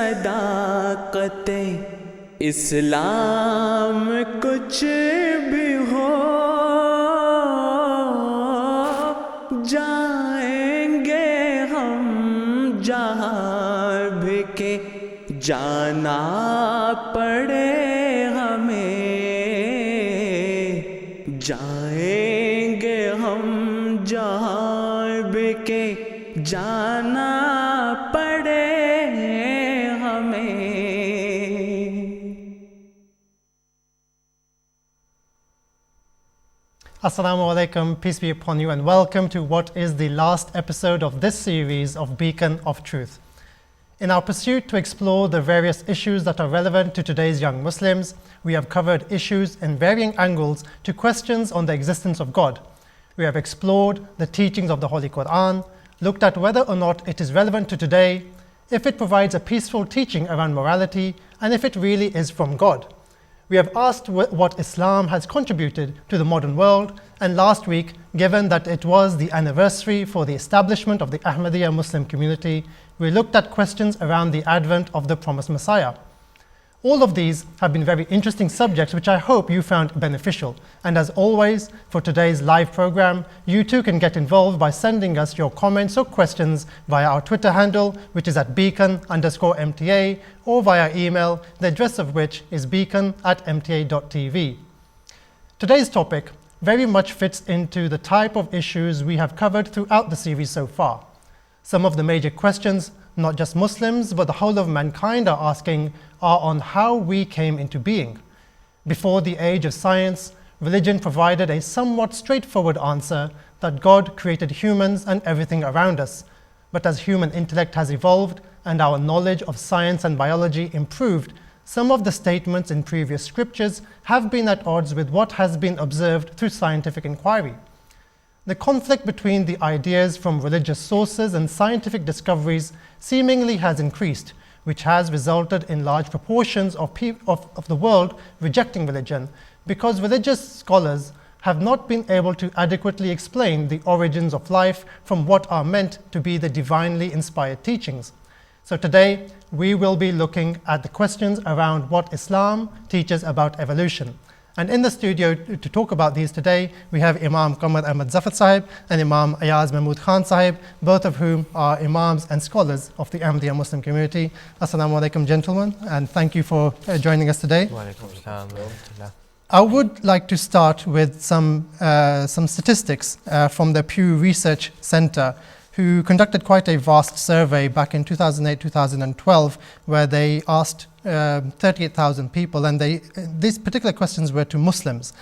सदाकते इस्लाम कुछ भी हो जाएंगे हम जहाँ भी के जाना पड़े हमें जाएंगे हम जहाँ भी के जाना पड़े हमें. Assalamu alaikum, peace be upon you, and welcome to what is the last episode of this series of Beacon of Truth. In our pursuit to explore the various issues that are relevant to today's young Muslims, we have covered issues in varying angles to questions on the existence of God. We have explored the teachings of the Holy Quran, looked at whether or not it is relevant to today, if it provides a peaceful teaching around morality, and if it really is from God. We have asked what Islam has contributed to the modern world, and last week, given that it was the anniversary for the establishment of the Ahmadiyya Muslim community, we looked at questions around the advent of the promised Messiah. All of these have been very interesting subjects which I hope you found beneficial. And as always, for today's live program, you too can get involved by sending us your comments or questions via our Twitter handle, which is at beacon_MTA, or via email, the address of which is beacon@mta.tv. Today's topic very much fits into the type of issues we have covered throughout the series so far. Some of the major questions not just Muslims but the whole of mankind are asking are on how we came into being. Before the age of science, religion provided a somewhat straightforward answer that God created humans and everything around us. But as human intellect has evolved and our knowledge of science and biology improved, some of the statements in previous scriptures have been at odds with what has been observed through scientific inquiry. The conflict between the ideas from religious sources and scientific discoveries seemingly has increased, which has resulted in large proportions of the world rejecting religion, because religious scholars have not been able to adequately explain the origins of life from what are meant to be the divinely inspired teachings. So today, we will be looking at the questions around what Islam teaches about evolution. And in the studio to talk about these today, we have Imam Qamar Ahmad Zaffar Sahib and Imam Ayyaz Mahmood Khan Sahib, both of whom are Imams and scholars of the Ahmadiyya Muslim community. Assalamu alaikum, gentlemen, and thank you for joining us today. I would like to start with some statistics from the Pew Research Center, who conducted quite a vast survey back in 2008-2012, where they asked 38,000 people, and these particular questions were to Muslims.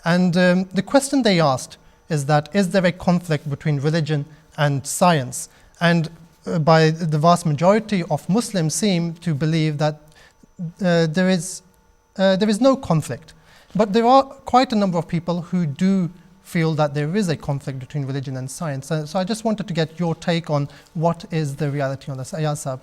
And the question they asked is that, is there a conflict between religion and science? And by the vast majority of Muslims seem to believe that there is no conflict. But there are quite a number of people who do feel that there is a conflict between religion and science. So I just wanted to get your take on what is the reality on this. Ayyaz Sahib.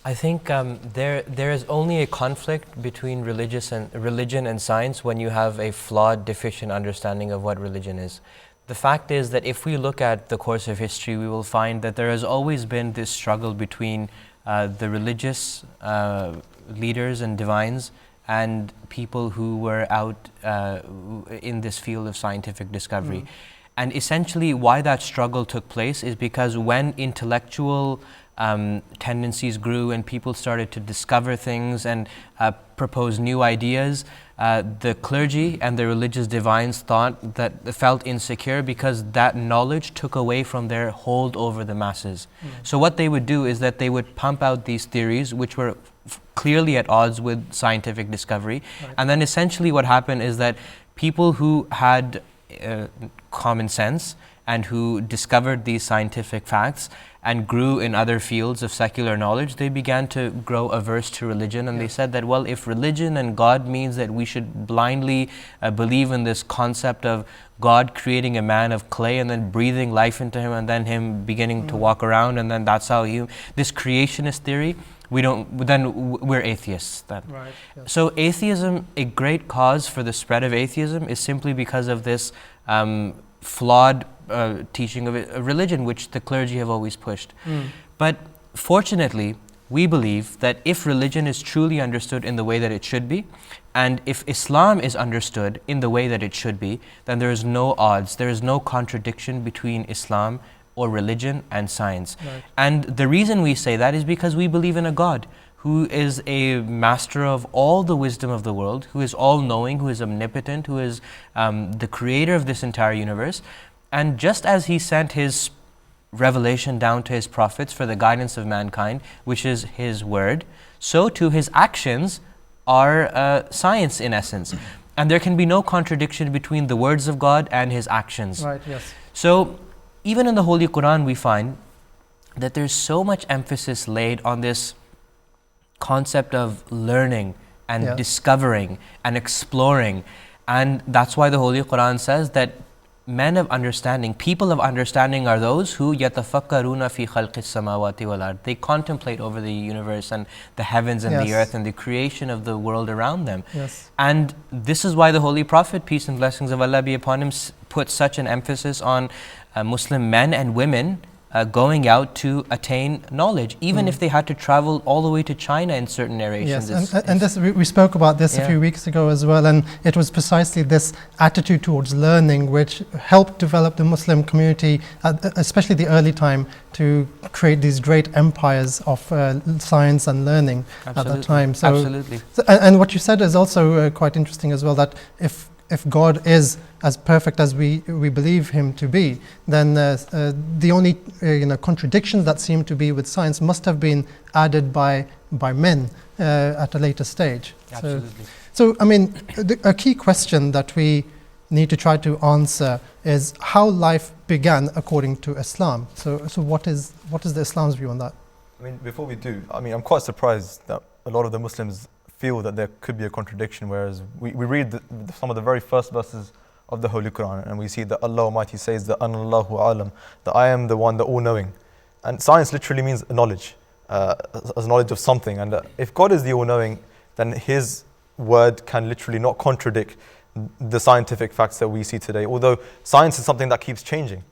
I think there is only a conflict between religion and science when you have a flawed, deficient understanding of what religion is. The fact is that if we look at the course of history, we will find that there has always been this struggle between the religious leaders and divines and people who were out in this field of scientific discovery. And essentially why that struggle took place is because when intellectual tendencies grew and people started to discover things and propose new ideas, the clergy and the religious divines felt insecure because that knowledge took away from their hold over the masses. So what they would do is that they would pump out these theories which were clearly at odds with scientific discovery. Right. And then essentially what happened is that people who had common sense and who discovered these scientific facts and grew in other fields of secular knowledge, they began to grow averse to religion. And they said that, well, if religion and God means that we should blindly believe in this concept of God creating a man of clay and then breathing life into him and then him beginning to walk around, and then that's how this creationist theory, we're atheists then. Right, yes. So atheism, a great cause for the spread of atheism is simply because of this flawed teaching of religion, which the clergy have always pushed. But fortunately, we believe that if religion is truly understood in the way that it should be, and if Islam is understood in the way that it should be, then there is no odds, there is no contradiction between Islam or religion and science. Right. And the reason we say that is because we believe in a God who is a master of all the wisdom of the world, who is all-knowing, who is omnipotent, who is the creator of this entire universe. And just as He sent His revelation down to His prophets for the guidance of mankind, which is His word, so too His actions are science in essence. And there can be no contradiction between the words of God and His actions. Right, yes. So even in the Holy Quran we find that there's so much emphasis laid on this concept of learning and discovering and exploring. And that's why the Holy Quran says that men of understanding, people of understanding are those who يَتَفَكَّرُونَ فِي خَلْقِ السَّمَاوَاتِ وَالْأَرْضِ. They contemplate over the universe and the heavens and the earth and the creation of the world around them. Yes. And this is why the Holy Prophet, peace and blessings of Allah be upon him, put such an emphasis on Muslim men and women going out to attain knowledge, even if they had to travel all the way to China in certain narrations. Yes, and this, we spoke about this a few weeks ago as well, and it was precisely this attitude towards learning which helped develop the Muslim community, especially the early time, to create these great empires of science and learning at that time. So, Absolutely. And what you said is also quite interesting as well, that if God is as perfect as we believe Him to be, then the only contradictions that seem to be with science must have been added by men at a later stage. Absolutely. So I mean, a key question that we need to try to answer is how life began according to Islam. So what is the Islam's view on that? I mean, before we do, I mean, I'm quite surprised that a lot of the Muslims feel that there could be a contradiction, whereas we read some of the very first verses of the Holy Quran and we see that Allah Almighty says that Anallahu Alam, that I am the one, the all-knowing. And science literally means knowledge, as knowledge of something. And if God is the all-knowing, then His word can literally not contradict the scientific facts that we see today. Although science is something that keeps changing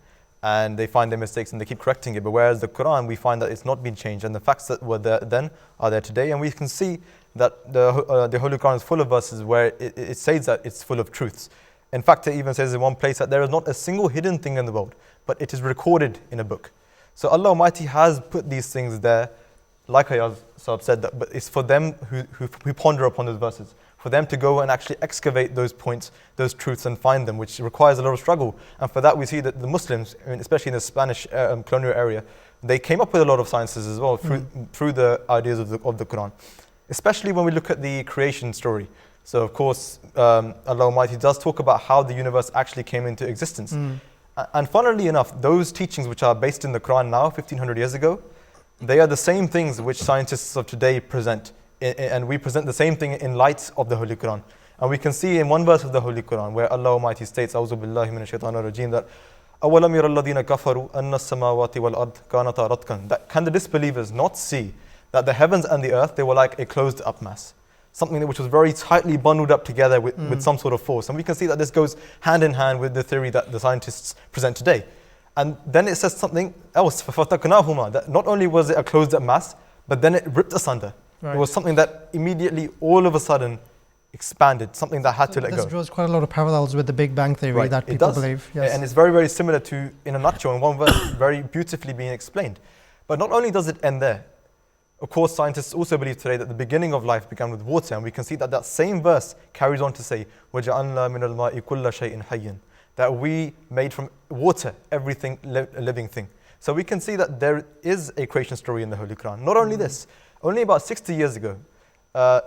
and they find their mistakes and they keep correcting it. But whereas the Quran, we find that it's not been changed, and the facts that were there then are there today. And we can see that the Holy Quran is full of verses where it says that it's full of truths. In fact, it even says in one place that there is not a single hidden thing in the world, but it is recorded in a book. So Allah Almighty has put these things there, like Ayyaz said, that, but it's for them who ponder upon those verses, for them to go and actually excavate those points, those truths, and find them, which requires a lot of struggle. And for that we see that the Muslims, I mean, especially in the Spanish colonial area, they came up with a lot of sciences as well through the ideas of the Quran. Especially when we look at the creation story. So of course, Allah Almighty does talk about how the universe actually came into existence. And funnily enough, those teachings which are based in the Quran now, 1500 years ago, they are the same things which scientists of today present. And we present the same thing in light of the Holy Quran. And we can see in one verse of the Holy Quran where Allah Almighty states, A'udhu billahi minash shaitanir rajim, that أَوَلَمْ يَرَ الَّذِينَ كَفَرُوا أَنَّ السَّمَاوَاتِ وَالْأَرْضِ كَانَتَا رَتْقًا. That can the disbelievers not see that the heavens and the earth, they were like a closed up mass. Something which was very tightly bundled up together with some sort of force. And we can see that this goes hand in hand with the theory that the scientists present today. And then it says something else, فَفَتَقْنَاهُمَا, that not only was it a closed up mass, but then it ripped asunder. Right. It was something that immediately, all of a sudden, expanded, something that had to let go. This draws quite a lot of parallels with the Big Bang Theory that people believe. Yes. And it's very, very similar to, in a nutshell, in one verse, very beautifully being explained. But not only does it end there, of course, scientists also believe today that the beginning of life began with water, and we can see that that same verse carries on to say, وَجَعَلْنَا مِنَ الْمَاءِ كُلَّ شَيْءٍ حَيٍّ, that we made from water everything, a living thing. So we can see that there is a creation story in the Holy Quran. Not only this, only about 60 years ago,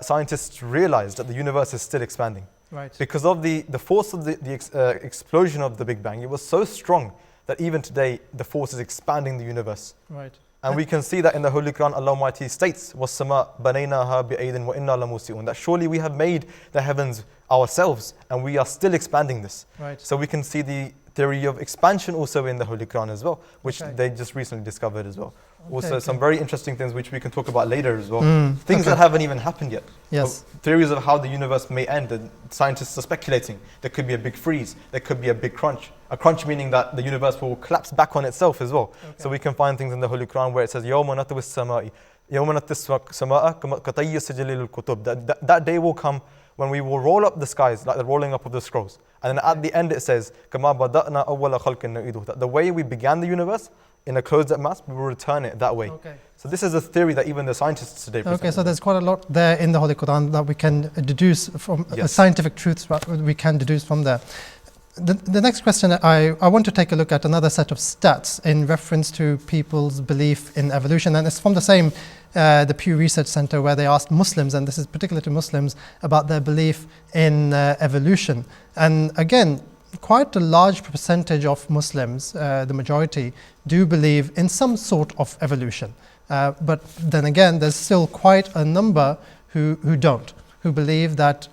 scientists realized that the universe is still expanding. Right. Because of the force of the explosion of the Big Bang, it was so strong that even today the force is expanding the universe. Right. And we can see that in the Holy Quran, Allah Almighty states, وَالسَّمَاء بَنَيْنَاهَا بِأَيْدٍ وَإِنَّا لَمُوسِعُونَ, that surely we have made the heavens ourselves and we are still expanding this. Right. So we can see the theory of expansion also in the Holy Quran as well, which they just recently discovered as well. Also some very interesting things which we can talk about later as well. Things that haven't even happened yet. Yes. Theories of how the universe may end. And scientists are speculating. There could be a big freeze. There could be a big crunch. A crunch meaning that the universe will collapse back on itself as well. So we can find things in the Holy Quran where it says, يَوْمَ نَطْوِي السَّمَاءِ يوم نطي السماء كطي السجل للكتب. That day will come when we will roll up the skies like the rolling up of the scrolls. And then at the end it says, كما بدأنا أول خلق نعيده. That the way we began the universe in a closed-up mass, we will return it that way. Okay. So this is a theory that even the scientists today present. Okay, so there's quite a lot there in the Holy Quran that we can deduce from scientific truths. We can deduce from there. The next question, I want to take a look at another set of stats in reference to people's belief in evolution, and it's from the same, the Pew Research Center, where they asked Muslims, and this is particular to Muslims, about their belief in evolution. And again, quite a large percentage of Muslims, the majority, do believe in some sort of evolution. But then again, there's still quite a number who don't, who believe that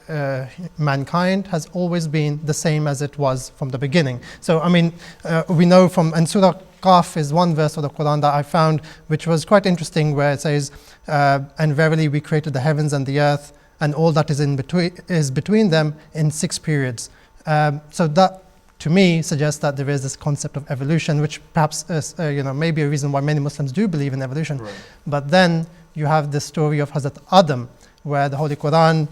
mankind has always been the same as it was from the beginning. So, I mean, we know from, and Surah Qaf is one verse of the Quran that I found, which was quite interesting, where it says, and verily we created the heavens and the earth, and all that is between them in 6 periods. So that, to me, suggests that there is this concept of evolution, which perhaps is, may be a reason why many Muslims do believe in evolution. Right. But then you have the story of Hazrat Adam, where the Holy Quran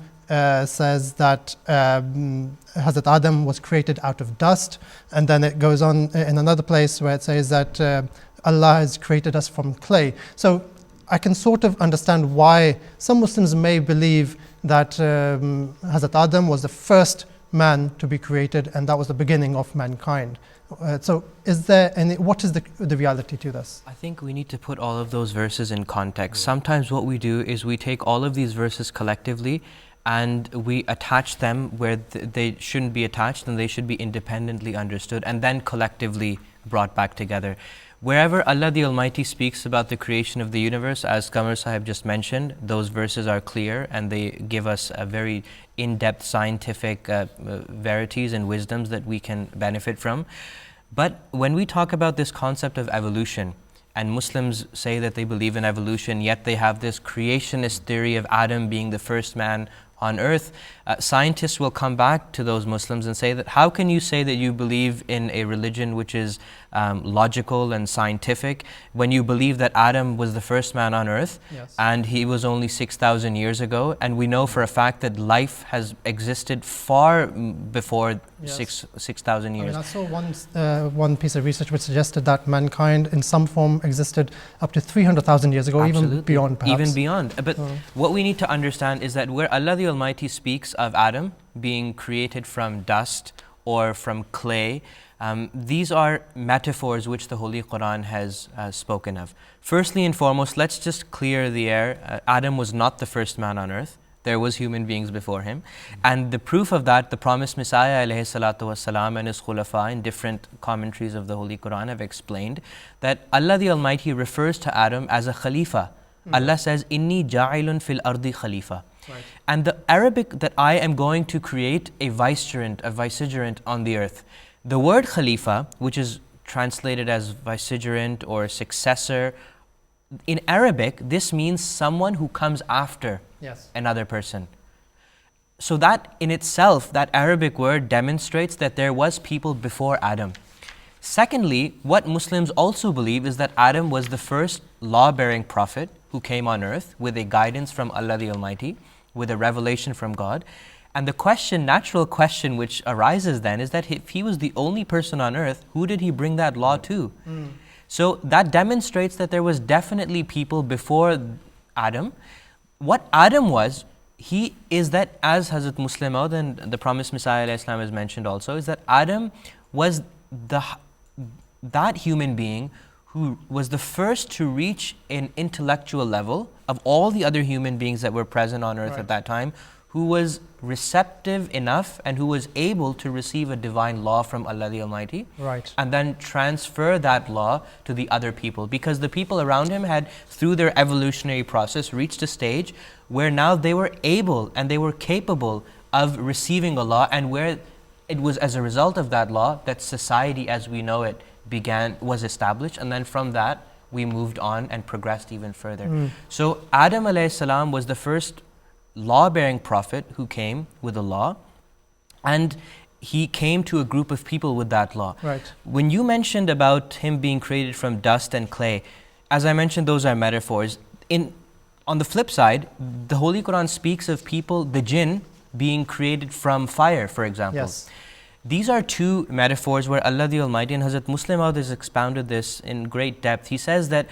says that Hazrat Adam was created out of dust, and then it goes on in another place where it says that Allah has created us from clay. So I can sort of understand why some Muslims may believe that Hazrat Adam was the first man to be created, and that was the beginning of mankind. So is there any, what is the reality to this? I think we need to put all of those verses in context. Sometimes what we do is we take all of these verses collectively and we attach them where they shouldn't be attached, and they should be independently understood and then collectively brought back together. Wherever Allah the Almighty speaks about the creation of the universe, as Qamar Sahib just mentioned, those verses are clear and they give us a very in-depth scientific verities and wisdoms that we can benefit from. But when we talk about this concept of evolution, and Muslims say that they believe in evolution, yet they have this creationist theory of Adam being the first man on earth, scientists will come back to those Muslims and say that, how can you say that you believe in a religion which is logical and scientific when you believe that Adam was the first man on earth? Yes. And he was only 6,000 years ago, and we know for a fact that life has existed far before 6,000 years. I saw one piece of research which suggested that mankind in some form existed up to 300,000 years ago. Absolutely. Even beyond, perhaps. Even beyond. But what we need to understand is that where Allah the Almighty speaks of Adam being created from dust or from clay, these are metaphors which the Holy Quran has spoken of. Firstly and foremost, let's just clear the air. Adam was not the first man on earth. There was human beings before him. And the proof of that, the promised Messiah Alayhis-Salam and his khulafa in different commentaries of the Holy Quran have explained that Allah the Almighty refers to Adam as a khalifa. Allah says, Inni ja'ilun fil ardi khalifa. Right. And the Arabic that I am going to create a vicegerent on the earth. The word khalifa, which is translated as vicegerent or successor, in Arabic, this means someone who comes after another person. So that in itself, that Arabic word demonstrates that there was people before Adam. Secondly, what Muslims also believe is that Adam was the first law-bearing prophet who came on earth with a guidance from Allah the Almighty, with a revelation from God. And the natural question which arises then is that if he was the only person on earth, who did he bring that law to? So that demonstrates that there was definitely people before Adam. What Adam was, he is that, as Hazrat Muslim Maud and the promised Messiah Islam has mentioned also, is that Adam was that human being who was the first to reach an intellectual level of all the other human beings that were present on earth at that time, who was receptive enough and who was able to receive a divine law from Allah the Almighty, and then transfer that law to the other people, because the people around him had, through their evolutionary process, reached a stage where now they were able and they were capable of receiving a law, and where it was as a result of that law that society as we know it was established, and then from that we moved on and progressed even further. So Adam alayhi salam was the first law-bearing prophet who came with a law, and he came to a group of people with that law. When you mentioned about him being created from dust and clay, as I mentioned, those are metaphors. In on the flip side, the Holy Quran speaks of people, the jinn, being created from fire, for example. Yes. These are two metaphors where Allah the Almighty, and Hazrat Muslim Maud has expounded this in great depth. He says that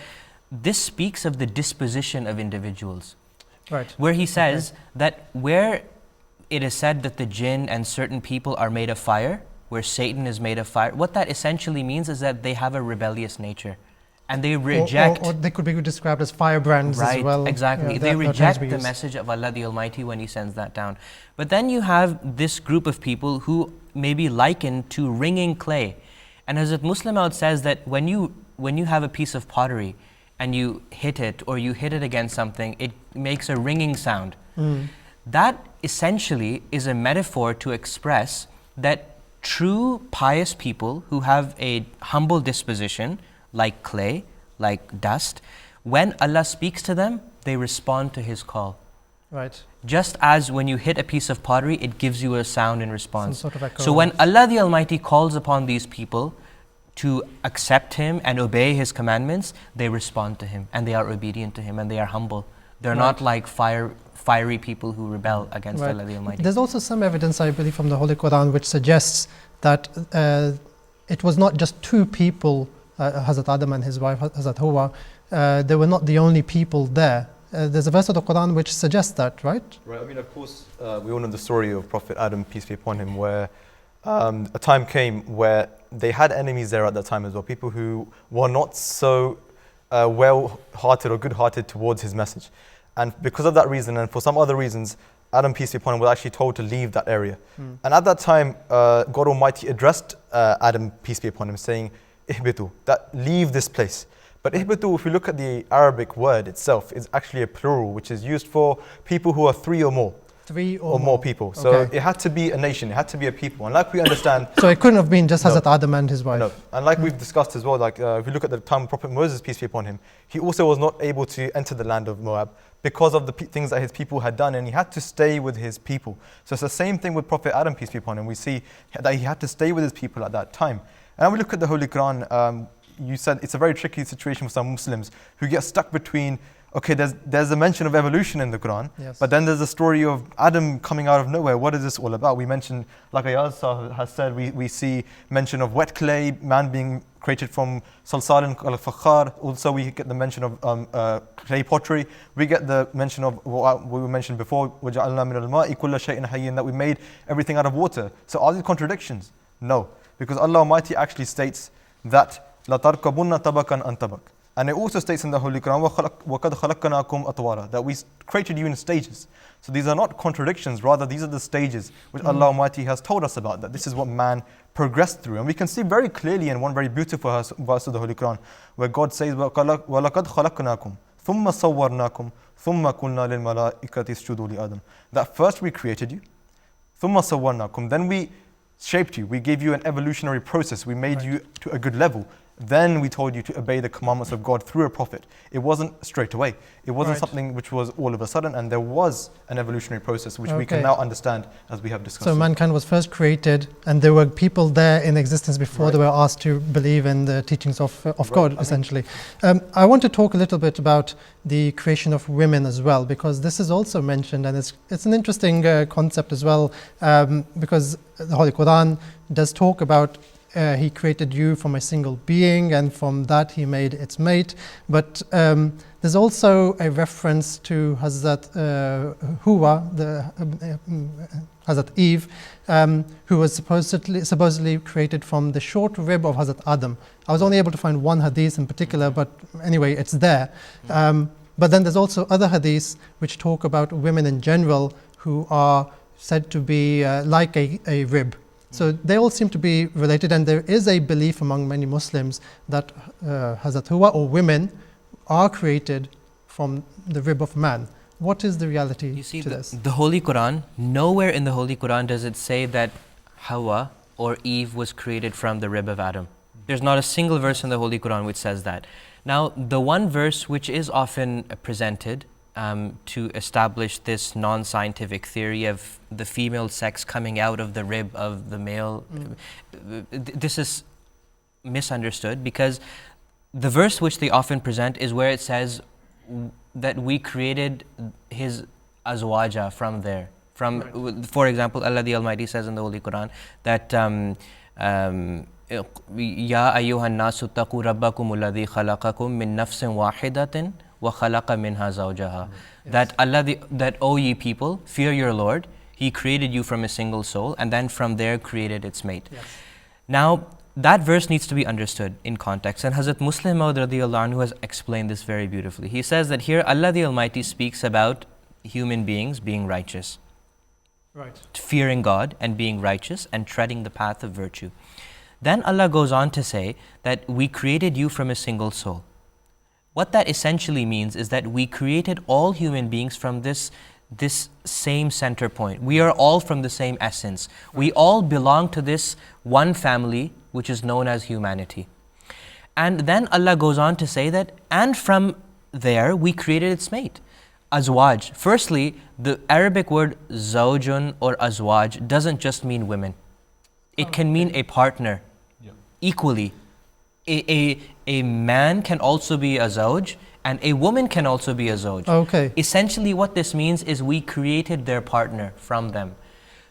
this speaks of the disposition of individuals. Right. Where he says that where it is said that the jinn and certain people are made of fire, where Satan is made of fire, what that essentially means is that they have a rebellious nature. And they reject... Or they could be described as firebrands as well. Right, exactly. Yeah, they reject the message of Allah the Almighty when He sends that down. But then you have this group of people who may be likened to wringing clay. And Hazrat Muslim Maud says that when you have a piece of pottery and you hit it or you hit it against something, it makes a ringing sound. That essentially is a metaphor to express that true pious people who have a humble disposition, like clay, like dust, when Allah speaks to them, they respond to His call. Right. Just as when you hit a piece of pottery, it gives you a sound in response. Some sort of echo. So when Allah the Almighty calls upon these people to accept Him and obey His commandments, they respond to Him and they are obedient to Him and they are humble. They're not like fiery people who rebel against Allah the Almighty. There's also some evidence, I believe, from the Holy Quran which suggests that it was not just two people, Hazrat Adam and his wife Hazrat Hawa, they were not the only people there. There's a verse of the Quran which suggests that, right? Right, I mean, of course, we all know the story of Prophet Adam, peace be upon him, where a time came where they had enemies there at that time as well, people who were not so well-hearted or good-hearted towards his message. And because of that reason, and for some other reasons, Adam, peace be upon him, was actually told to leave that area. And at that time, God Almighty addressed Adam, peace be upon him, saying, ihbitu, that leave this place. But ihbitu, if you look at the Arabic word itself, is actually a plural, which is used for people who are three or more. Three or more people. So it had to be a nation, it had to be a people. And like we understand... So it couldn't have been just Hazrat Adam and his wife. No. And like we've discussed as well, like if you look at the time of Prophet Moses, peace be upon him, he also was not able to enter the land of Moab because of the things that his people had done, and he had to stay with his people. So it's the same thing with Prophet Adam, peace be upon him. We see that he had to stay with his people at that time. And when we look at the Holy Quran, you said it's a very tricky situation for some Muslims who get stuck between, okay, there's a mention of evolution in the Quran, but then there's a story of Adam coming out of nowhere. What is this all about? We mentioned, like Ayyaz has said, we see mention of wet clay, man being created from salsal and al-fakhar. Also we get the mention of clay pottery. We get the mention of what we mentioned before, وَجَعَلْنَا مِنَ الْمَاءِ كُلَّ شَيْءٍ حَيٍّ, that we made everything out of water. So are these contradictions? No, because Allah Almighty actually states that لَتَرْكَبُنَّ طَبَقًا عَنْ طَبَقٍ. And it also states in the Holy Quran, وَقَدْ خَلَقْنَاكُمْ أَطْوَارًا, that we created you in stages. So these are not contradictions, rather these are the stages which Allah Almighty has told us about, that this is what man progressed through. And we can see very clearly in one very beautiful verse of the Holy Quran, where God says, وَلَقَدْ خَلَقْنَاكُمْ ثُمَّ صَوَّرْنَاكُمْ ثُمَّ قُلْنَا لِلْمَلَائِكَةِ اسْجُدُوا لِآدَمَ. That first we created you, ثُمَّ صَوَّرْنَاكُمْ, then we shaped you, we gave you an evolutionary process, we made you to a good level. Then we told you to obey the commandments of God through a prophet. It wasn't straight away. It wasn't something which was all of a sudden, and there was an evolutionary process which we can now understand as we have discussed. So mankind was first created, and there were people there in existence before they were asked to believe in the teachings of God, essentially. I want to talk a little bit about the creation of women as well, because this is also mentioned, and it's an interesting concept as well, because the Holy Quran does talk about He created you from a single being, and from that He made its mate. But there's also a reference to Hazrat Hawa, Hazrat Eve, who was supposedly created from the short rib of Hazrat Adam. I was only able to find one hadith in particular, but anyway, it's there. But then there's also other hadiths which talk about women in general who are said to be like a rib. So they all seem to be related, and there is a belief among many Muslims that Hazrat Hawa, or women, are created from the rib of man. What is the reality to this? The Holy Quran, nowhere in the Holy Quran does it say that Hawa or Eve was created from the rib of Adam. There's not a single verse in the Holy Quran which says that. Now, the one verse which is often presented to establish this non-scientific theory of the female sex coming out of the rib of the male, this is misunderstood, because the verse which they often present is where it says that we created his azwaja from there. For example, Allah the Almighty says in the Holy Quran that Ya ayyuhan nasu taqu rabbakum alladhi khalaqakum min nafsin wahidatin wa khalaqa minha zawjaha. That O ye people, fear your Lord. He created you from a single soul and then from there created its mate. Yes. Now, that verse needs to be understood in context, and Hazrat Muslim Maud radiyallahu anhu has explained this very beautifully. He says that here Allah the Almighty speaks about human beings being righteous, Right. fearing God and being righteous and treading the path of virtue. Then Allah goes on to say that we created you from a single soul. What that essentially means is that we created all human beings from this same center point. We are all from the same essence. We all belong to this one family, which is known as humanity. And then Allah goes on to say that, and from there we created its mate, azwaj. Firstly, the Arabic word zawjun or azwaj doesn't just mean women. It can mean a partner equally. A man can also be a zawj, and a woman can also be a zawj. Okay. Essentially what this means is we created their partner from them.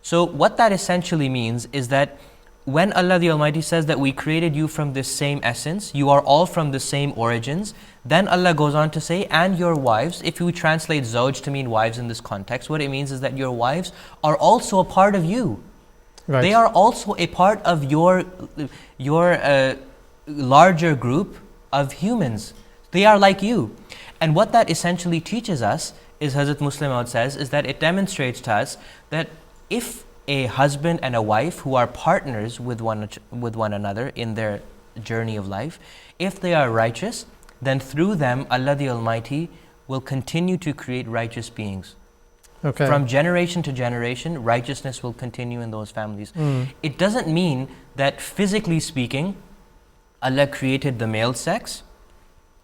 So what that essentially means is that when Allah the Almighty says that we created you from this same essence, you are all from the same origins, then Allah goes on to say, and your wives, if you translate zawj to mean wives in this context, what it means is that your wives are also a part of you. Right. They are also a part of your larger group of humans. They are like you. And what that essentially teaches us is, Hazrat Muslim Maud says, is that it demonstrates to us that if a husband and a wife who are partners with one another in their journey of life, if they are righteous, then through them Allah the Almighty will continue to create righteous beings. Okay. From generation to generation, righteousness will continue in those families. It doesn't mean that physically speaking, Allah created the male sex,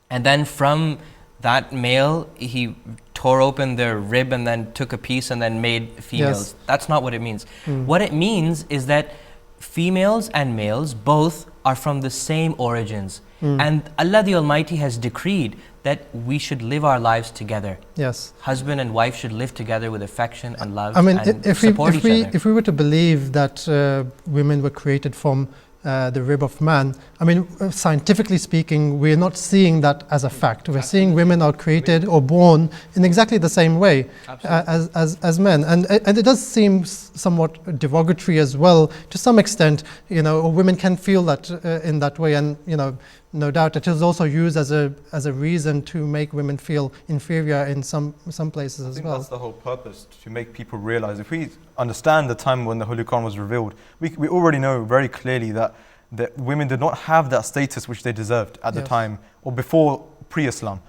and then from that male, He tore open their rib and then took a piece and then made females. Yes. That's not what it means. What it means is that females and males both are from the same origins. And Allah the Almighty has decreed that we should live our lives together. Yes. Husband and wife should live together with affection and love I mean, and if support each other. we were to believe that women were created from the rib of man, I mean, scientifically speaking, we're not seeing that as a fact. We're seeing women are created or born in exactly the same way as men. And it does seem somewhat derogatory as well, to some extent. You know, women can feel that in that way, and you know, no doubt it is also used as a reason to make women feel inferior in some places as well. That's the whole purpose, to make people realize. If we understand the time when the Holy Quran was revealed, we already know very clearly that women did not have that status which they deserved at the time or before pre-Islam.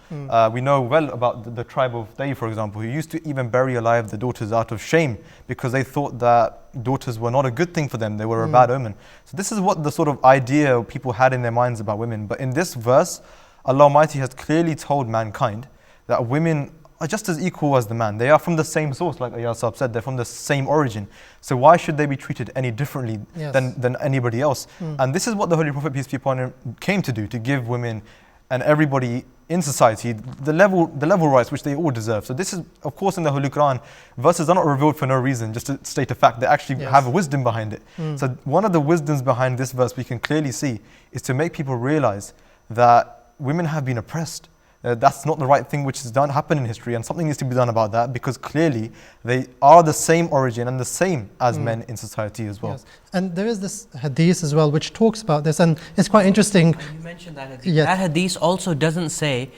We know well about the tribe of Day, for example, who used to even bury alive the daughters out of shame because they thought that daughters were not a good thing for them, they were a bad omen. So this is what the sort of idea people had in their minds about women. But in this verse, Allah Almighty has clearly told mankind that women are just as equal as the man. They are from the same source, like Ayyaz said, they're from the same origin. So why should they be treated any differently than anybody else? And this is what the Holy Prophet, peace be upon him, came to do, to give women and everybody in society the level rights which they all deserve. So this is, of course, in the Holy Quran, verses are not revealed for no reason, just to state a fact. They actually have a wisdom behind it. So one of the wisdoms behind this verse we can clearly see is to make people realize that women have been oppressed. That's not the right thing which has happened in history, and something needs to be done about that, because clearly they are the same origin and the same as men in society as well. Yes. And there is this hadith as well which talks about this, and it's quite interesting. You mentioned that hadith. Yes. That hadith also doesn't say,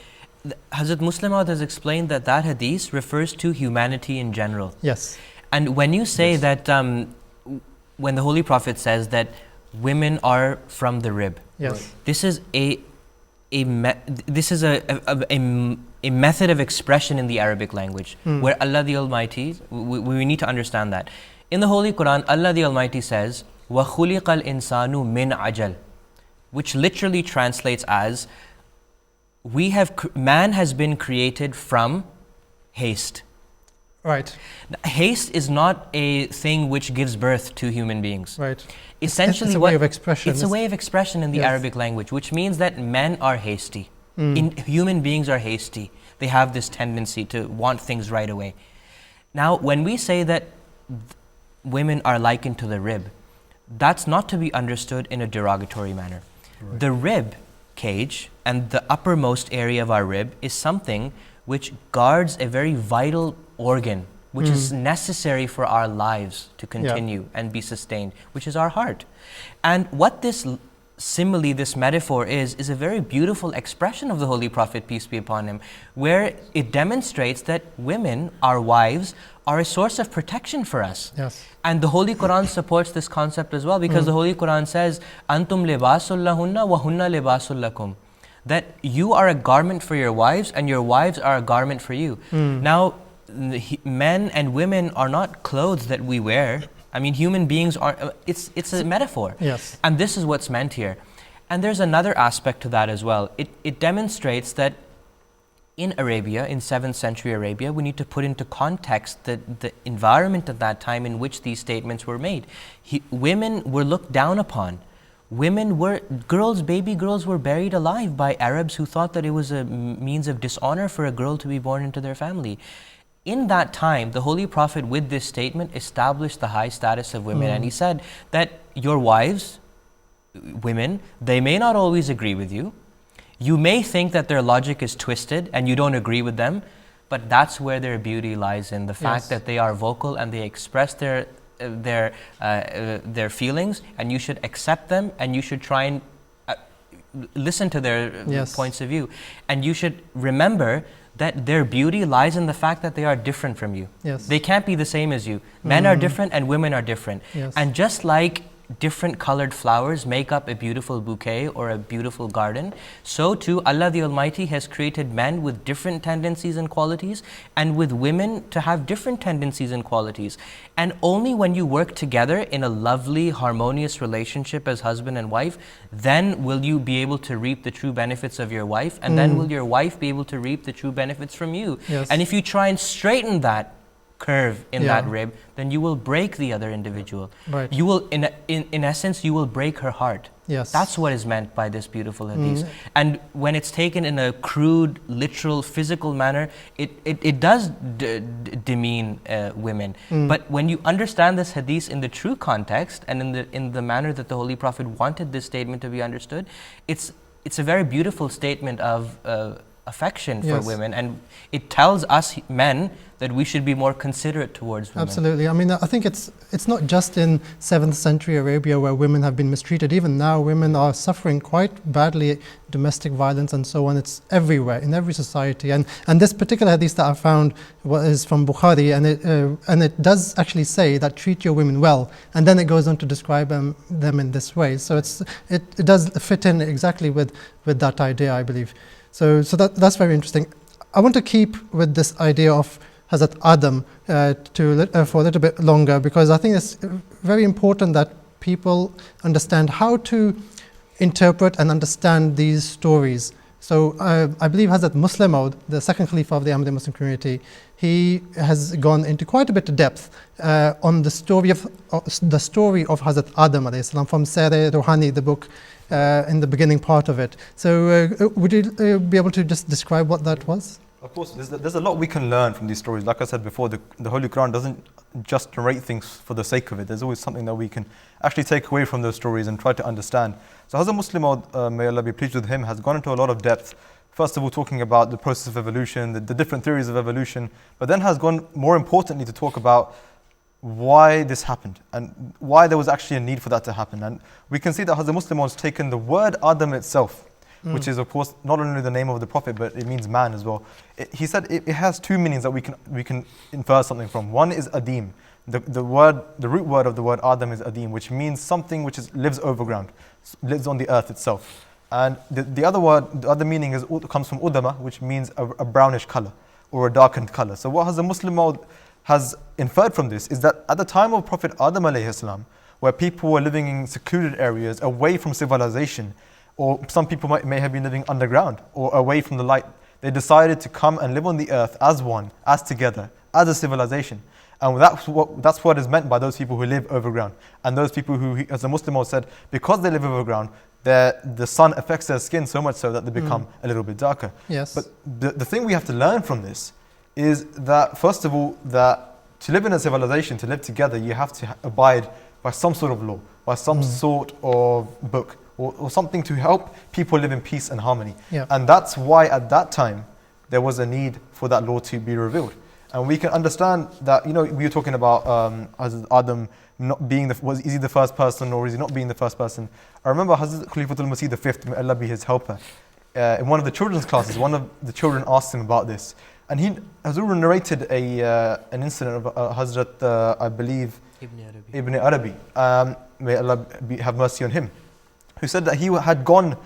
Hazrat Muslim Maud has explained that hadith refers to humanity in general. Yes. And when you say that, when the Holy Prophet says that women are from the rib, this is a method of expression in the Arabic language, where Allah the Almighty, we need to understand that. In the Holy Quran, Allah the Almighty says, وَخُلِقَ الْإِنسَانُ مِنْ عَجَلٍ, which literally translates as, man has been created from haste. Right. Haste is not a thing which gives birth to human beings. Right. Essentially, it's a way of expression. It's a way of expression in the Arabic language, which means that men are hasty. Human beings are hasty. They have this tendency to want things right away. Now, when we say that women are likened to the rib, that's not to be understood in a derogatory manner. Right. The rib cage and the uppermost area of our rib is something which guards a very vital organ, which is necessary for our lives to continue and be sustained, which is our heart. And what this simile, this metaphor is a very beautiful expression of the Holy Prophet, peace be upon him, where it demonstrates that women, our wives, are a source of protection for us. Yes. And the Holy Quran supports this concept as well, because the Holy Quran says, Antum libasul lahunna wa hunna libasul lakum. That you are a garment for your wives and your wives are a garment for you. Now, men and women are not clothes that we wear. I mean, human beings are, it's a metaphor. Yes. And this is what's meant here. And there's another aspect to that as well. It demonstrates that in Arabia, in 7th century Arabia, we need to put into context the environment at that time in which these statements were made. Women were looked down upon. Baby girls were buried alive by Arabs who thought that it was a means of dishonor for a girl to be born into their family. In that time, the Holy Prophet, with this statement, established the high status of women. And he said that your wives, women, they may not always agree with you. You may think that their logic is twisted and you don't agree with them, but that's where their beauty lies, in the fact that they are vocal and they express their feelings, and you should accept them and you should try and listen to their points of view. And you should remember that their beauty lies in the fact that they are different from you. Yes. They can't be the same as you. Men are different and women are different. Yes. And just like different colored flowers make up a beautiful bouquet or a beautiful garden, so too Allah the Almighty has created men with different tendencies and qualities, and with women to have different tendencies and qualities. And only when you work together in a lovely, harmonious relationship as husband and wife, then will you be able to reap the true benefits of your wife, and then will your wife be able to reap the true benefits from you. Yes. And if you try and straighten that curve in that rib, then you will break the other individual. Right. You will, in essence, you will break her heart. Yes. That's what is meant by this beautiful hadith. And when it's taken in a crude, literal, physical manner, it does demean women. But when you understand this hadith in the true context and in the manner that the Holy Prophet wanted this statement to be understood, it's a very beautiful statement of affection for women, and it tells us men that we should be more considerate towards women. Absolutely. I mean, I think it's not just in 7th century Arabia where women have been mistreated. Even now, women are suffering quite badly domestic violence and so on. It's everywhere, in every society. And this particular hadith that I found is from Bukhari, and it does actually say that treat your women well, and then it goes on to describe them in this way. So it does fit in exactly with that idea, I believe. So that's very interesting. I want to keep with this idea of Hazrat Adam for a little bit longer, because I think it's very important that people understand how to interpret and understand these stories. So I believe Hazrat Muslim Maud, the second Khalifa of the Ahmadi Muslim community, he has gone into quite a bit of depth on the story of Hazrat Adam alayhi salam from Sere Rouhani, the book, in the beginning part of it. So would you be able to just describe what that was? Of course, there's a lot we can learn from these stories. Like I said before, the Holy Quran doesn't just narrate things for the sake of it. There's always something that we can actually take away from those stories and try to understand. So Hazrat Muslim Maud, may Allah be pleased with him, has gone into a lot of depth. First of all, talking about the process of evolution, the different theories of evolution, but then has gone more importantly to talk about why this happened and why there was actually a need for that to happen. And we can see that Hazrat Muslim has taken the word Adam itself, which is of course not only the name of the Prophet, but it means man as well. He said it has two meanings that we can infer something from. One is adim. The root word of the word Adam is adim, which means something which lives overground, lives on the earth itself. And the other meaning comes from udama, which means a brownish color or a darkened color. So what Hazrat Muslim has inferred from this is that at the time of Prophet Adam Alayhis-Salam, where people were living in secluded areas away from civilization, or some people may have been living underground or away from the light, they decided to come and live on the earth as one, as together, as a civilization. And that's what is meant by those people who live overground. And those people who, as the Muslim said, because they live overground, the sun affects their skin so much so that they become a little bit darker. Yes. But the thing we have to learn from this is that, first of all, that to live in a civilization, to live together, you have to abide by some sort of law, by some sort of book, or something to help people live in peace and harmony. Yeah. And that's why at that time, there was a need for that law to be revealed. And we can understand that, we were talking about Hazrat Adam not being is he the first person or is he not being the first person? I remember Hazrat Khalifatul Masih V, may Allah be his helper, in one of the children's classes, one of the children asked him about this. And Hazur narrated an incident of Hazrat, I believe, Ibn Arabi, may Allah have mercy on him, who said that he had gone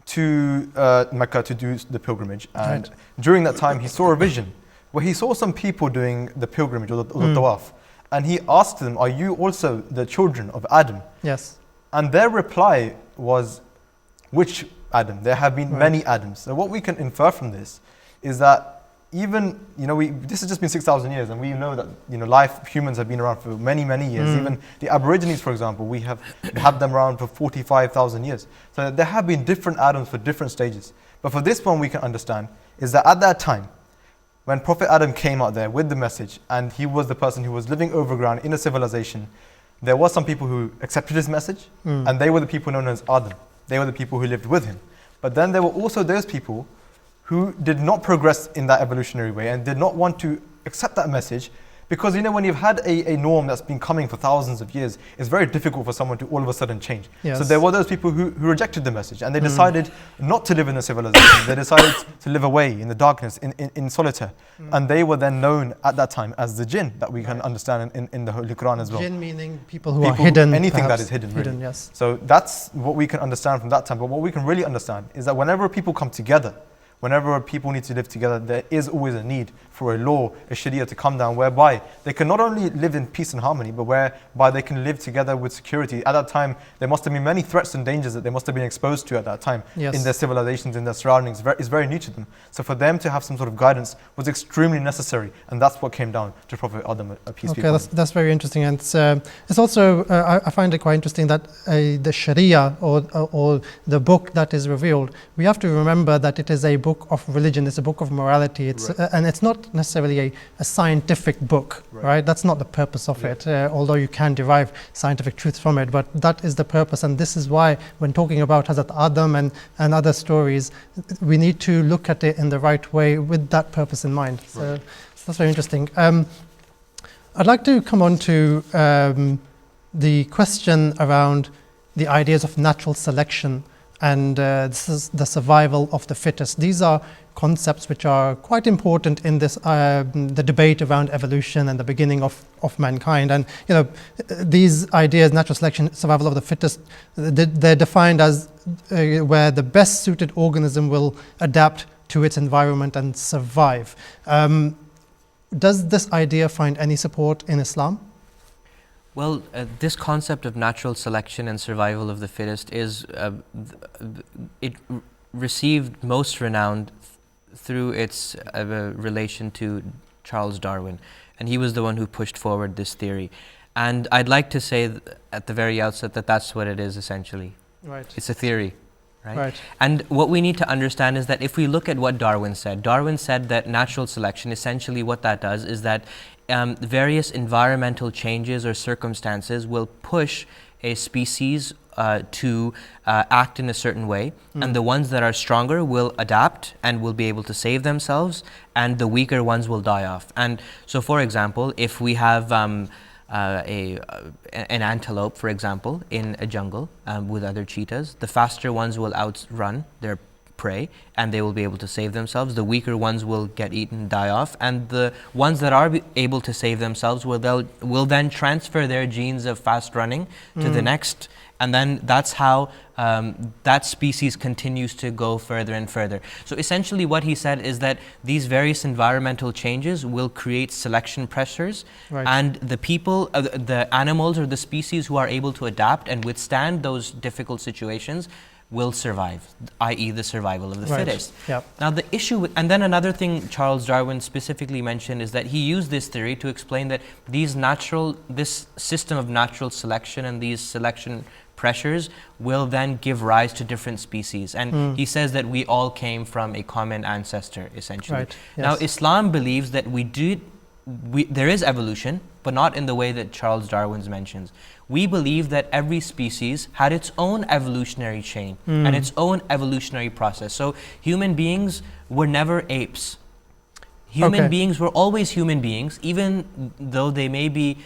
to Mecca to do the pilgrimage. And during that time, he saw a vision where he saw some people doing the pilgrimage or the tawaf. And he asked them, are you also the children of Adam? Yes. And their reply was, which Adam? There have been many Adams. So what we can infer from this is that even, this has just been 6,000 years, and we know that, humans have been around for many, many years. Even the Aborigines, for example, we have had them around for 45,000 years. So there have been different Adams for different stages. But for this one, we can understand is that at that time, when Prophet Adam came out there with the message, and he was the person who was living overground in a civilization, there were some people who accepted his message, and they were the people known as Adam. They were the people who lived with him. But then there were also those people who did not progress in that evolutionary way and did not want to accept that message, because when you've had a norm that's been coming for thousands of years, it's very difficult for someone to all of a sudden change. Yes. So there were those people who rejected the message, and they decided not to live in the civilization. They decided to live away in the darkness, in solitaire. And they were then known at that time as the jinn, that we can understand in the Holy Quran as well. Jinn meaning people who are hidden. Anything that is hidden, really. Hidden, yes. So that's what we can understand from that time. But what we can really understand is that whenever people come together, whenever people need to live together, there is always a need for a law, a sharia to come down whereby they can not only live in peace and harmony, but whereby they can live together with security. At that time, there must have been many threats and dangers that they must have been exposed to at that time in their civilizations, in their surroundings. It's very new to them. So for them to have some sort of guidance was extremely necessary, and that's what came down to Prophet Adam, peace be upon him. That's very interesting, and it's also I find it quite interesting that the Sharia or the book that is revealed, we have to remember that it is a book of religion, it's a book of morality, and it's not necessarily a scientific book, right? That's not the purpose of it, although you can derive scientific truths from it, but that is the purpose, and this is why when talking about Hazrat Adam and other stories, we need to look at it in the right way with that purpose in mind. So that's very interesting. I'd like to come on to the question around the ideas of natural selection and this is the survival of the fittest. These are concepts which are quite important in this the debate around evolution and the beginning of mankind. And these ideas, natural selection, survival of the fittest, they're defined as where the best suited organism will adapt to its environment and survive. Does this idea find any support in Islam? Well, this concept of natural selection and survival of the fittest is, it received most renown through its relation to Charles Darwin. And he was the one who pushed forward this theory. And I'd like to say at the very outset that that's what it is essentially. Right. It's a theory. Right. And what we need to understand is that if we look at what Darwin said that natural selection, essentially what that does is that various environmental changes or circumstances will push a species to act in a certain way, and the ones that are stronger will adapt and will be able to save themselves, and the weaker ones will die off. And so, for example, if we have an antelope, for example, in a jungle with other cheetahs, the faster ones will outrun their prey and they will be able to save themselves. The weaker ones will get eaten, die off, and the ones that are able to save themselves will then transfer their genes of fast running to the next, and then that's how that species continues to go further and further. So essentially what he said is that these various environmental changes will create selection pressures, and the people, the animals or the species who are able to adapt and withstand those difficult situations will survive, i.e. the survival of the fittest. Now the issue and then another thing Charles Darwin specifically mentioned is that he used this theory to explain that this system of natural selection and these selection pressures will then give rise to different species. And he says that we all came from a common ancestor, essentially. Right, Now, yes. Islam believes that there is evolution, but not in the way that Charles Darwin mentions. We believe that every species had its own evolutionary chain and its own evolutionary process. So human beings were never apes. Human beings were always human beings, even though they may be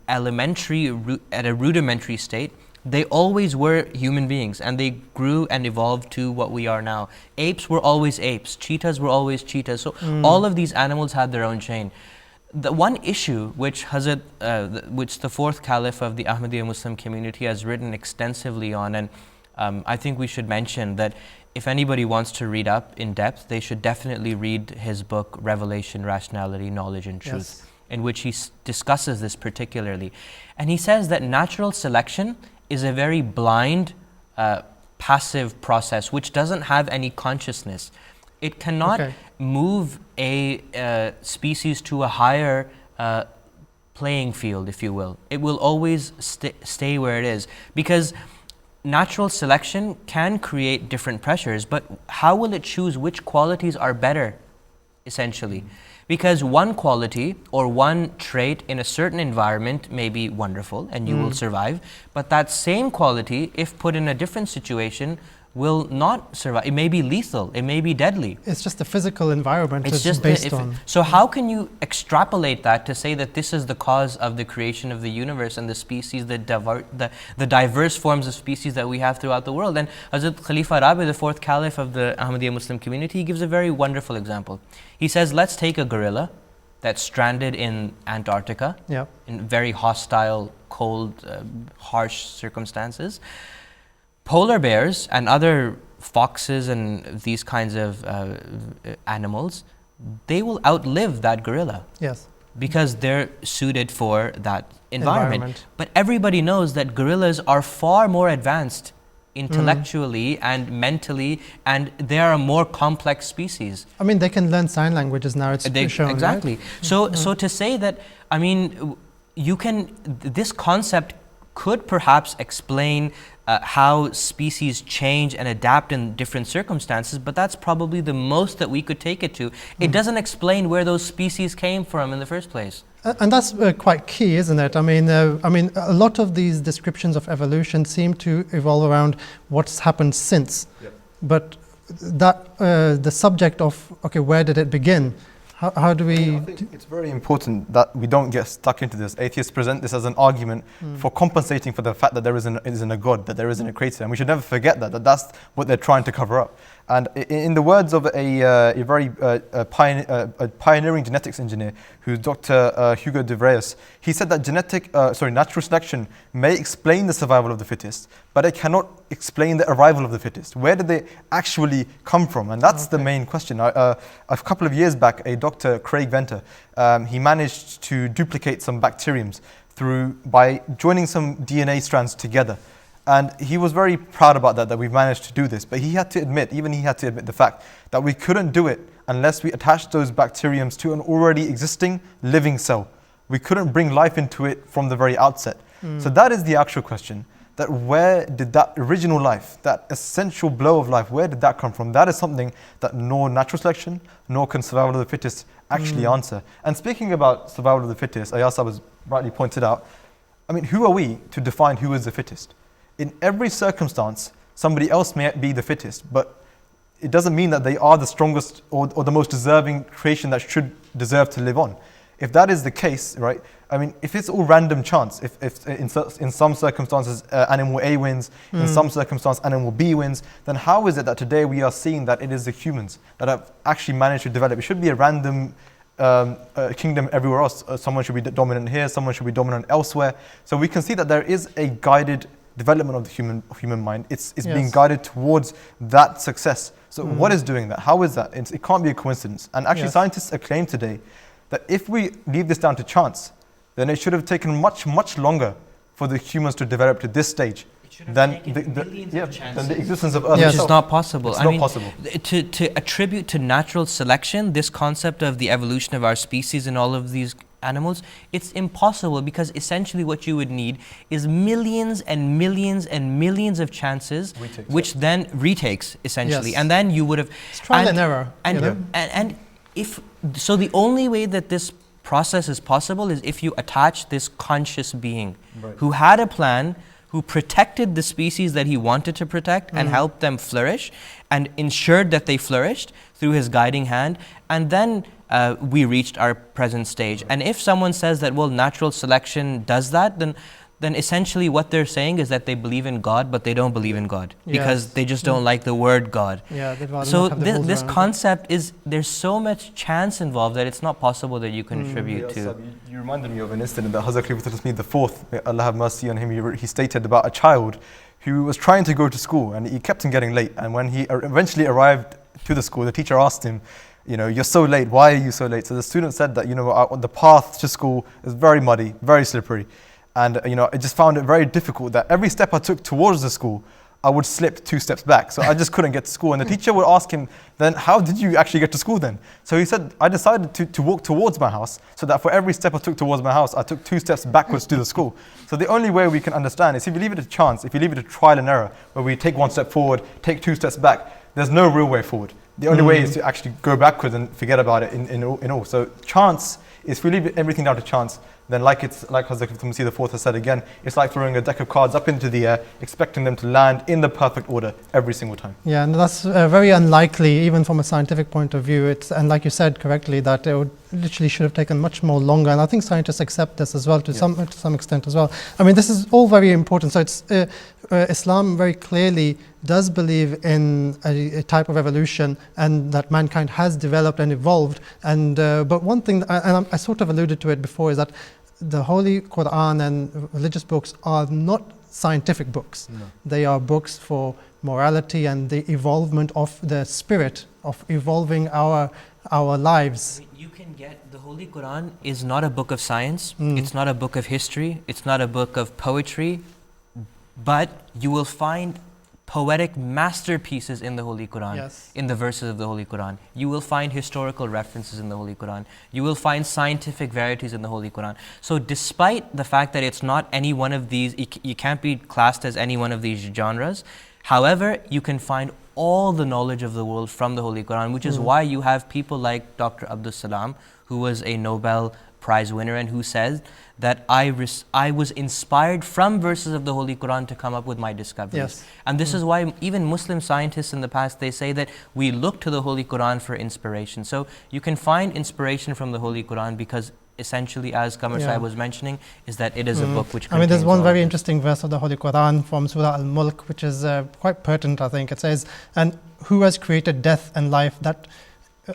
elementary at a rudimentary state. They always were human beings, and they grew and evolved to what we are now. Apes were always apes. Cheetahs were always cheetahs. So all of these animals had their own chain. The one issue which which the fourth caliph of the Ahmadiyya Muslim community has written extensively on, and I think we should mention that if anybody wants to read up in depth, they should definitely read his book, Revelation, Rationality, Knowledge and Truth, in which he discusses this particularly. And he says that natural selection is a very blind, passive process which doesn't have any consciousness. It cannot move a species to a higher playing field, if you will. It will always stay where it is, because natural selection can create different pressures, but how will it choose which qualities are better, essentially? Because one quality or one trait in a certain environment may be wonderful and you will survive, but that same quality, if put in a different situation, will not survive. It may be lethal, it may be deadly. It's just the physical environment It's it's just based on. So how can you extrapolate that to say that this is the cause of the creation of the universe and the species, the diverse forms of species that we have throughout the world? And Hazrat Khalifa Rabi, the fourth caliph of the Ahmadiyya Muslim community, he gives a very wonderful example. He says, let's take a gorilla that's stranded in Antarctica, in very hostile, cold, harsh circumstances. Polar bears and other foxes and these kinds of animals, they will outlive that gorilla. Yes. Because they're suited for that environment. But everybody knows that gorillas are far more advanced intellectually and mentally, and they are a more complex species. I mean, they can learn sign languages now, it's shown, exactly. Right? So to say that, I mean, this concept could perhaps explain how species change and adapt in different circumstances, but that's probably the most that we could take it to. It doesn't explain where those species came from in the first place. And that's quite key, isn't it? I mean, a lot of these descriptions of evolution seem to evolve around what's happened since. But that the subject of, okay, where did it begin? How do we... I think it's very important that we don't get stuck into this. Atheists present this as an argument for compensating for the fact that there isn't a God, that there isn't a creator. And we should never forget that that's what they're trying to cover up. And in the words of a very pioneering genetics engineer, who's Dr. Hugo de Vries, he said that natural selection may explain the survival of the fittest, but it cannot explain the arrival of the fittest. Where did they actually come from? And that's the main question. A couple of years back, a Dr. Craig Venter, he managed to duplicate some bacteriums by joining some DNA strands together. And he was very proud about that we've managed to do this. But he had to admit the fact that we couldn't do it unless we attached those bacteriums to an already existing living cell. We couldn't bring life into it from the very outset. So that is the actual question, that where did that original life, that essential blow of life, where did that come from? That is something that nor natural selection, nor can survival of the fittest actually answer. And speaking about survival of the fittest, Ayyaz was rightly pointed out, I mean, who are we to define who is the fittest? In every circumstance, somebody else may be the fittest, but it doesn't mean that they are the strongest or the most deserving creation that should deserve to live on. If that is the case, right, I mean, if it's all random chance, if in some circumstances animal A wins, in some circumstances animal B wins, then how is it that today we are seeing that it is the humans that have actually managed to develop? It should be a random kingdom everywhere else. Someone should be dominant here, someone should be dominant elsewhere. So we can see that there is a guided development of the human mind. It's being guided towards that success. So what is doing that? How is that? It can't be a coincidence. And actually scientists acclaim today that if we leave this down to chance, then it should have taken much, much longer for the humans to develop to this stage than the existence of Earth. Which is not possible. It's not possible. To attribute to natural selection this concept of the evolution of our species and all of these animals, it's impossible, because essentially what you would need is millions and millions and millions of chances, which then retakes essentially, and then you would have trial and error. And if so, the only way that this process is possible is if you attach this conscious being who had a plan, who protected the species that he wanted to protect and helped them flourish and ensured that they flourished through his guiding hand, and then we reached our present stage. And if someone says that, well, natural selection does that, then essentially what they're saying is that they believe in God, but they don't believe in God because they just don't like the word God. So this concept is, there's so much chance involved that it's not possible that you can attribute to. You reminded me of an incident that Hazrat Khalifatul Masih IV, may Allah have mercy on him, he stated about a child who was trying to go to school and he kept on getting late. And when he eventually arrived to the school, the teacher asked him, you're so late, why are you so late? So the student said that, the path to school is very muddy, very slippery. And I just found it very difficult that every step I took towards the school, I would slip 2 steps back. So I just couldn't get to school. And the teacher would ask him, then how did you actually get to school then? So he said, I decided to walk towards my house, so that for every step I took towards my house, I took 2 steps backwards to the school. So the only way we can understand is if you leave it to chance, if you leave it to trial and error, where we take 1 step forward, take 2 steps back, there's no real way forward. The only way is to actually go backwards and forget about it in all. So chance, if we leave everything down to chance, then like Hazrat Masih IV has said again, it's like throwing a deck of cards up into the air, expecting them to land in the perfect order every single time. Yeah, and that's very unlikely, even from a scientific point of view. And like you said correctly, that it would literally should have taken much more longer. And I think scientists accept this as well to some extent as well. I mean, this is all very important. So it's Islam very clearly does believe in a type of evolution, and that mankind has developed and evolved. And but one thing, and I sort of alluded to it before, is that the Holy Quran and religious books are not scientific books. No. They are books for morality and the evolvement of the spirit, of evolving our lives. You can get, the Holy Quran is not a book of science, it's not a book of history, it's not a book of poetry, but you will find poetic masterpieces in the Holy Quran, in the verses of the Holy Quran. You will find historical references in the Holy Quran. You will find scientific verities in the Holy Quran. So despite the fact that it's not any one of these, you can't be classed as any one of these genres, however, you can find all the knowledge of the world from the Holy Quran, which is why you have people like Dr. Alayhis-Salam, who was a Nobel Prize winner and who says that I was inspired from verses of the Holy Quran to come up with my discoveries. And this is why even Muslim scientists in the past, they say that we look to the Holy Quran for inspiration. So you can find inspiration from the Holy Quran because essentially, as Qamar Sahib was mentioning, is that it is a book which contains, there's one very interesting verse of the Holy Quran from Surah Al-Mulk, which is quite pertinent, I think. It says, and who has created death and life, that,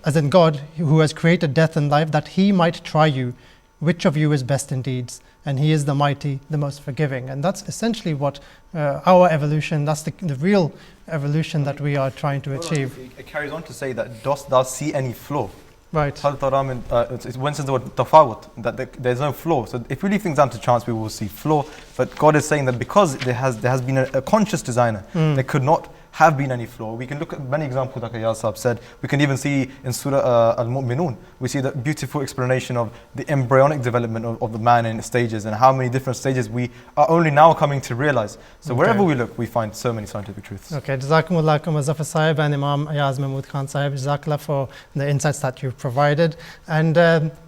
as in God, who has created death and life, that he might try you, which of you is best in deeds, and he is the mighty, the most forgiving. And that's essentially what our evolution, that's the real evolution that we are trying to achieve. It carries on to say that dost thou see any flaw? Right. It mentions the word tafawut, that there's no flaw. So if we leave things down to chance, we will see flaw. But God is saying that because there has been a conscious designer, there could not have been any flaw. We can look at many examples, like Ayyaz Sahib said. We can even see in Surah Al-Mu'minun, we see the beautiful explanation of the embryonic development of the man in stages, and how many different stages we are only now coming to realize. So wherever we look, we find so many scientific truths. Okay, Jazakumullah Zaffar Sahib and Imam Ayyaz Mahmood Khan Sahib, Jazakallah for the insights that you've provided. And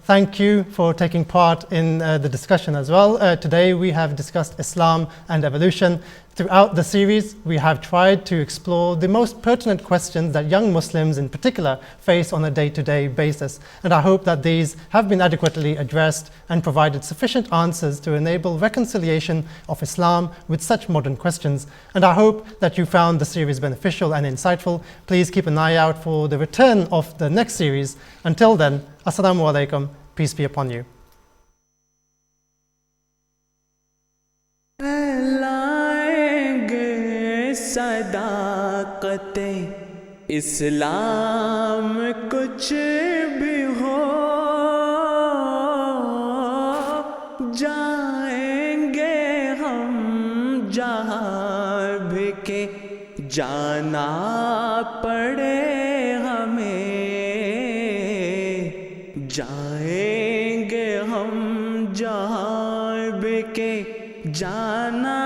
thank you for taking part in the discussion as well. Today we have discussed Islam and evolution. Throughout the series, we have tried to explore the most pertinent questions that young Muslims in particular face on a day-to-day basis. And I hope that these have been adequately addressed and provided sufficient answers to enable reconciliation of Islam with such modern questions. And I hope that you found the series beneficial and insightful. Please keep an eye out for the return of the next series. Until then, Assalamu alaikum, peace be upon you. सदाकते इस्लाम कुछ भी हो जाएंगे हम जहाँ भी के जाना पड़े हमें जाएंगे हम हम जहाँ बिके जाना